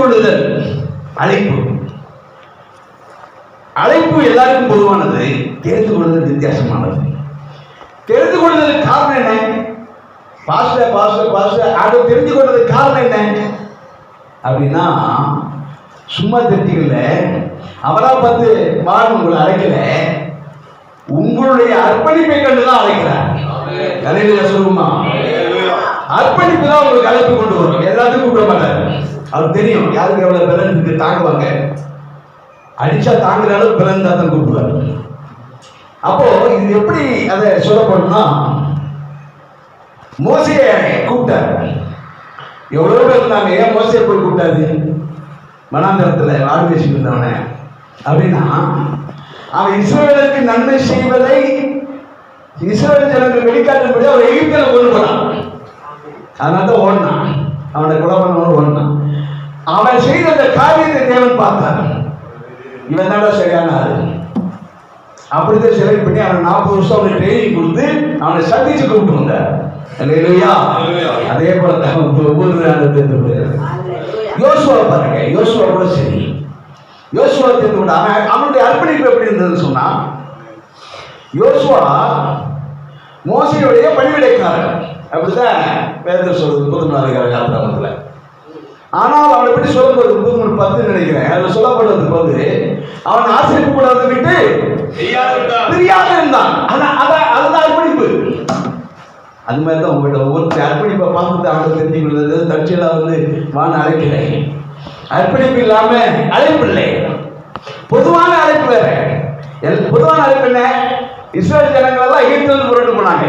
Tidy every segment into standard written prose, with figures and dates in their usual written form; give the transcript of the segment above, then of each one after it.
கொள்ளுதல் அழைப்பு. அழைப்பு எல்லாருக்கும் பொதுவானது, தெரிந்து கொள்ளுதல் வித்தியாசமானது. தெரிந்து கொள்வதற்கு காரணம் என்ன? பாஸ்டர் பாஸ்டர் பாஸ்டர் அதை தெரிஞ்சு கொண்டதுக்கு காரணம் என்ன அப்படின்னா, சும்மா தெரிஞ்சுக்கல, அவரா பார்த்து வாழ் உங்களை அழைக்கல, உங்களுடைய அர்ப்பணிப்பை கண்டுதான் அழைக்கிறார். கலையில சொல்லுமா, அர்ப்பணிப்பு தான் உங்களுக்கு அழைப்பு கொண்டு வரும். எல்லாத்துக்கும் கூப்பிட மாட்டார். அவர் தெரியும் யாருக்கு எவ்வளவு பலன் இருக்கு, தாங்குவாங்க. அடிச்சா தாங்குற அளவு பலன் தான் கூப்பிடுவார். அப்போ இது எப்படி அதை சொல்லப்படும்னா, மோசையை கூப்பிட்டார். எவ்வளவு பேர் இருந்தாங்க, ஏன் மோசையை போய் கூப்பிட்டாரு? மனாந்தரத்தில் ஆடு பேசிட்டு இருந்தவன அப்படின்னா, அவன் இஸ்ரவேலுக்கு நன்மை செய்வதை இஸ்ரவேல் ஜனங்கள் வெளிக்காட்டும்படி அவர் எகிப்தில் கொண்டு போனான். அதனால தான் ஓடினான், அவனை கொலை பண்ணவனு ஓடினான். அவன் செய்த அந்த காரியத்தை தேவன் பார்த்தார். இவன் தான் சரியான ஆளு. அப்படித்தான் செலக்ட் பண்ணி அவனை 40 வருஷம் அவனை ட்ரைனிங் கொடுத்து அவனை சந்திச்சு கூப்பிட்டு வந்தார். அதே போல யோசுவா பாருங்க, யோசுவா கூட சரி, யோசுவா தெரிந்து கொண்ட அவனுடைய அர்ப்பணிப்பு எப்படி இருந்ததுன்னு சொன்னா, யோசுவா மோசையுடைய பணிவிடைக்காரன். அப்படிதான் வேதத்தில் சொல்றது புதுமலை யாத்திராமத்தில். ஆனால் அவனை பற்றி சொல்லும்போது 10 நினைக்கிறேன், அதில் சொல்லப்படுறது போது அவன் ஆசிரியப்படாத விட்டு தெரியாத இருந்தான். அதுதான் அர்ப்பணிப்பு. அது மாதிரி தான் உங்கள்கிட்ட ஒவ்வொரு அர்ப்பணிப்பை பார்த்துட்டு அவனை தெரிஞ்சுக்கிறது. தற்செயலாக வான அழைக்கலை, அர்ப்பணிப்பு இல்லாம அழைப்பு இல்லை. பொதுவான அழைப்பு வேற. பொதுவான அழைப்பு என்ன? இஸ்ரேல் ஜனங்கள் எல்லாம் எகிப்திலிருந்து புரட்டு போனாங்க.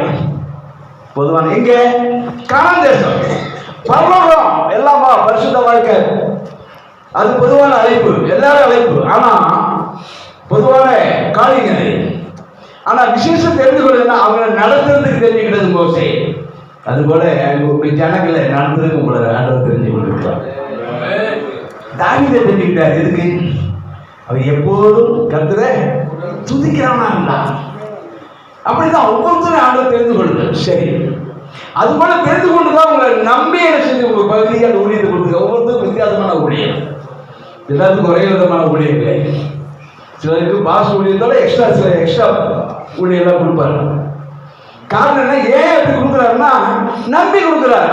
பொதுவான எங்க? கானான் தேசம், பரலோகம், எல்லாமா பரிசுத்த வாழ்க்கை. அது பொதுவான அழைப்பு, எல்லாரும் அழைப்பு. ஆனா பொதுவான காரியங்கள். ஆனா விசேஷம் தெரிந்து கொள்ளுன்னா அவங்களை நடத்துறதுக்கு தெரிஞ்சுக்கிறது மோசே. அதுபோல ஜனங்களை நடத்துறதுக்கு உங்களை ஆண்டவர் தெரிஞ்சு கொண்டிருக்கிறார். தாவீதை தெரிஞ்சுக்கிட்டார். எதுக்கு? அவர் எப்போதும் கர்த்தரை துதிக்கிறவனா இருந்தார். அப்படிதான் ஒவ்வொருத்தரும் ஆண்டவர் தெரிந்து கொள்ளுது. சரி, அது போல தெரிந்து கொண்டுதான் உங்களை நம்பி என்ன செஞ்சு உங்க பகுதியை அந்த ஊழியத்தை கொடுத்துருக்க. ஒவ்வொருத்தருக்கும் வித்தியாசமான ஊழியம், எல்லாத்துக்கும் ஒரே விதமான ஊழியம் இல்லை. சிலருக்கு பாஸ் ஊழியத்தோட எக்ஸ்ட்ரா ஊழியெல்லாம் கொடுப்பாரு. காரணம் என்ன? ஏன் அப்படி கொடுக்குறாருன்னா, நம்பி கொடுக்குறாரு.